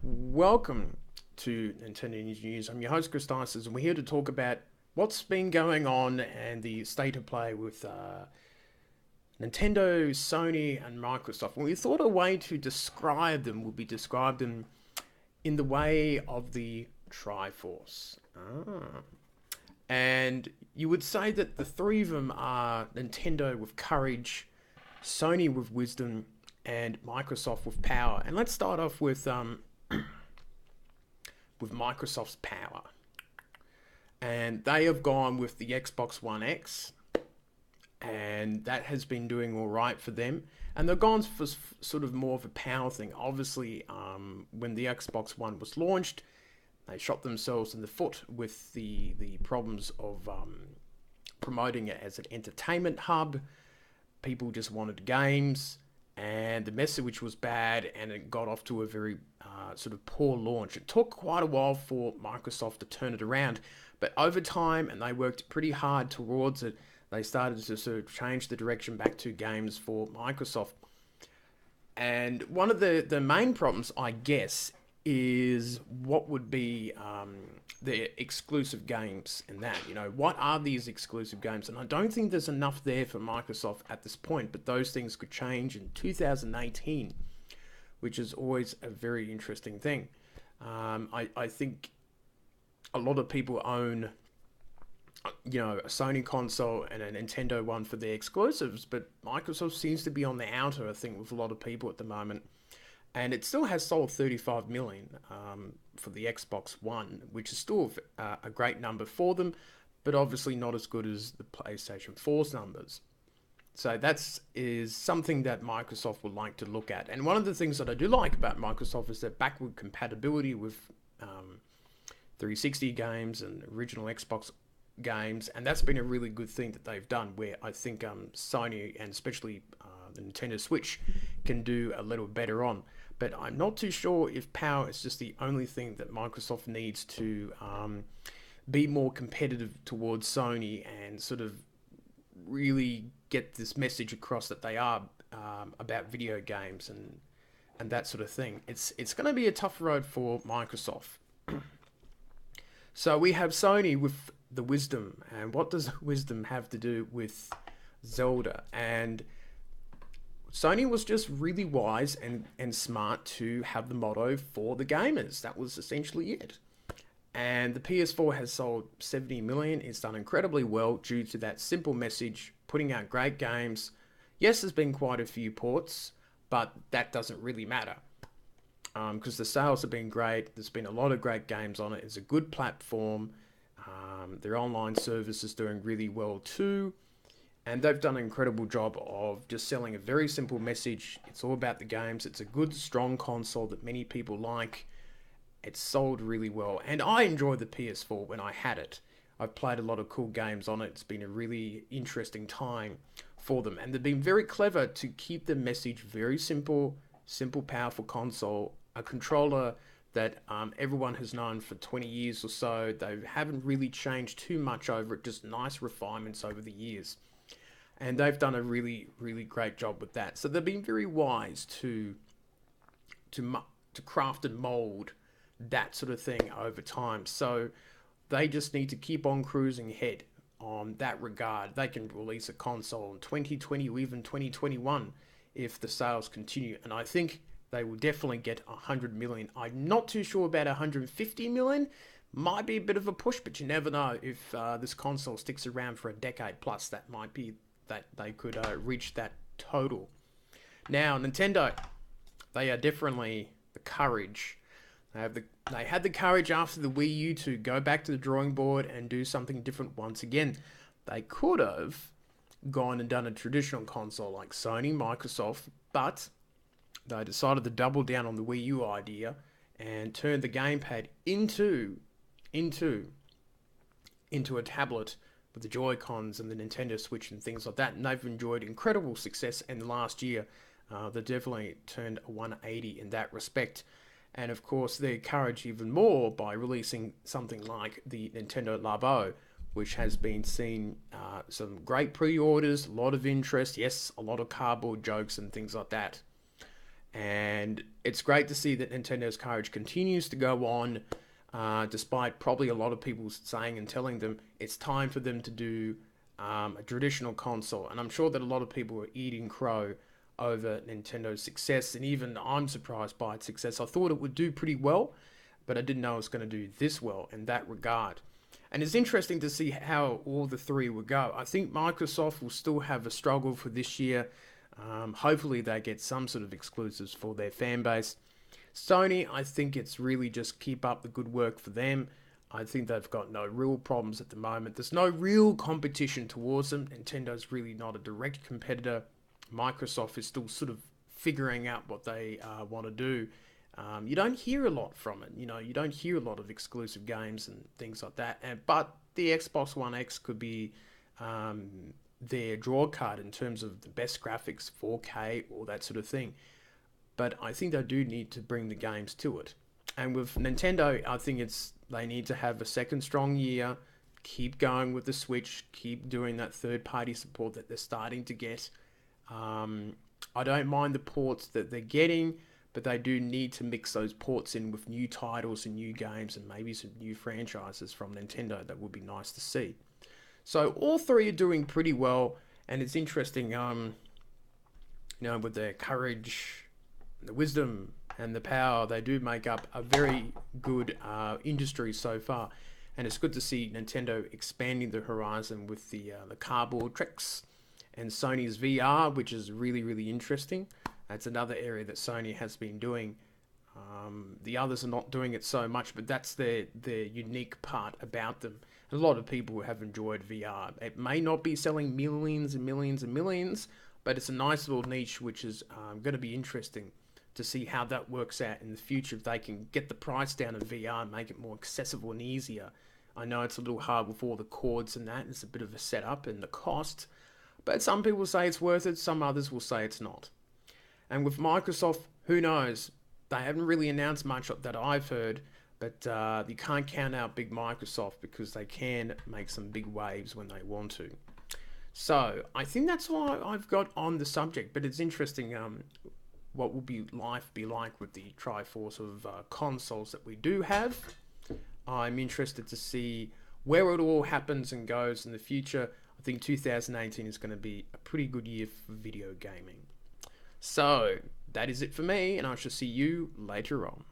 Welcome to Nintendo News. I'm your host, Chris Dices, and we're here to talk about what's been going on and the state of play with Nintendo, Sony, and Microsoft. And we thought a way to describe them would be describe them in the way of the Triforce. And you would say that the three of them are Nintendo with courage, Sony with wisdom, and Microsoft with power. And let's start off with Microsoft's power. And they have gone with the Xbox One X, and that has been doing all right for them. And they've gone for sort of more of a power thing. Obviously, when the Xbox One was launched, they shot themselves in the foot with the problems of promoting it as an entertainment hub. People just wanted games, and the message was bad, and it got off to a very sort of poor launch. It took quite a while for Microsoft to turn it around, but over time, and they worked pretty hard towards it, they started to sort of change the direction back to games for Microsoft. And one of the main problems, I guess, is what would be the exclusive games and that. You know, what are these exclusive games? And I don't think there's enough there for Microsoft at this point, but those things could change in 2018, which is always a very interesting thing. I think a lot of people own, you know, a Sony console and a Nintendo one for their exclusives, but Microsoft seems to be on the outer, I think, with a lot of people at the moment. And it still has sold 35 million for the Xbox One, which is still a great number for them, but obviously not as good as the PlayStation 4's numbers. So is something that Microsoft would like to look at. And one of the things that I do like about Microsoft is their backward compatibility with 360 games and original Xbox games, and that's been a really good thing that they've done, where I think Sony and especially the Nintendo Switch can do a little better on. But I'm not too sure if power is just the only thing that Microsoft needs to be more competitive towards Sony and sort of really get this message across that they are about video games and that sort of thing. It's going to be a tough road for Microsoft. So we have Sony with the wisdom, and what does wisdom have to do with Zelda? And Sony was just really wise and smart to have the motto for the gamers. That was essentially it. And the PS4 has sold 70 million. It's done incredibly well due to that simple message, putting out great games. Yes, there's been quite a few ports, but that doesn't really matter. Because the sales have been great. There's been a lot of great games on it. It's a good platform. Their online service is doing really well too. And they've done an incredible job of just selling a very simple message. It's all about the games. It's a good, strong console that many people like. It's sold really well. And I enjoyed the PS4 when I had it. I've played a lot of cool games on it. It's been a really interesting time for them. And they've been very clever to keep the message very simple, powerful console, a controller that everyone has known for 20 years or so. They haven't really changed too much over it, just nice refinements over the years. And they've done a really, really great job with that. So they've been very wise to craft and mold that sort of thing over time. So they just need to keep on cruising ahead on that regard. They can release a console in 2020 or even 2021 if the sales continue. And I think they will definitely get 100 million. I'm not too sure about 150 million. Might be a bit of a push, but you never know. If this console sticks around for a decade plus, that might be that they could reach that total. Now, Nintendo, they are definitely the courage. They had the courage after the Wii U to go back to the drawing board and do something different once again. They could have gone and done a traditional console like Sony, Microsoft, but they decided to double down on the Wii U idea and turn the gamepad into a tablet with the Joy-Cons and the Nintendo Switch and things like that. And they've enjoyed incredible success in the last year. They definitely turned a 180 in that respect. And of course, they encourage even more by releasing something like the Nintendo Labo, which has been seen some great pre-orders, a lot of interest, yes, a lot of cardboard jokes and things like that. And it's great to see that Nintendo's courage continues to go on, despite probably a lot of people saying and telling them it's time for them to do a traditional console. And I'm sure that a lot of people are eating crow over Nintendo's success, and even I'm surprised by its success. I thought it would do pretty well, but I didn't know it was going to do this well in that regard. And it's interesting to see how all the three will go. I think Microsoft will still have a struggle for this year. Hopefully they get some sort of exclusives for their fan base. Sony, I think it's really just keep up the good work for them. I think they've got no real problems at the moment. There's no real competition towards them. Nintendo's really not a direct competitor. Microsoft is still sort of figuring out what they want to do. You don't hear a lot from it. You don't hear a lot of exclusive games and things like that. But the Xbox One X could be their draw card in terms of the best graphics, 4K, all that sort of thing. But I think they do need to bring the games to it. And with Nintendo, I think they need to have a second strong year, keep going with the Switch, keep doing that third-party support that they're starting to get. I don't mind the ports that they're getting, but they do need to mix those ports in with new titles and new games and maybe some new franchises from Nintendo. That would be nice to see. So all three are doing pretty well, and it's interesting, with their courage, the wisdom, and the power, they do make up a very good industry so far. And it's good to see Nintendo expanding the horizon with the cardboard tricks and Sony's VR, which is really, really interesting. That's another area that Sony has been doing. The others are not doing it so much, but that's their unique part about them. A lot of people have enjoyed VR. It may not be selling millions and millions and millions, but it's a nice little niche, which is going to be interesting to see how that works out in the future. If they can get the price down of VR and make it more accessible and easier. I know it's a little hard with all the cords and that. It's a bit of a setup and the cost. But some people say it's worth it. Some others will say it's not. And with Microsoft, who knows? They haven't really announced much that I've heard. But you can't count out big Microsoft because they can make some big waves when they want to. So I think that's all I've got on the subject. But it's interesting what will life be like with the Triforce of consoles that we do have. I'm interested to see where it all happens and goes in the future. I think 2018 is going to be a pretty good year for video gaming. So that is it for me, and I shall see you later on.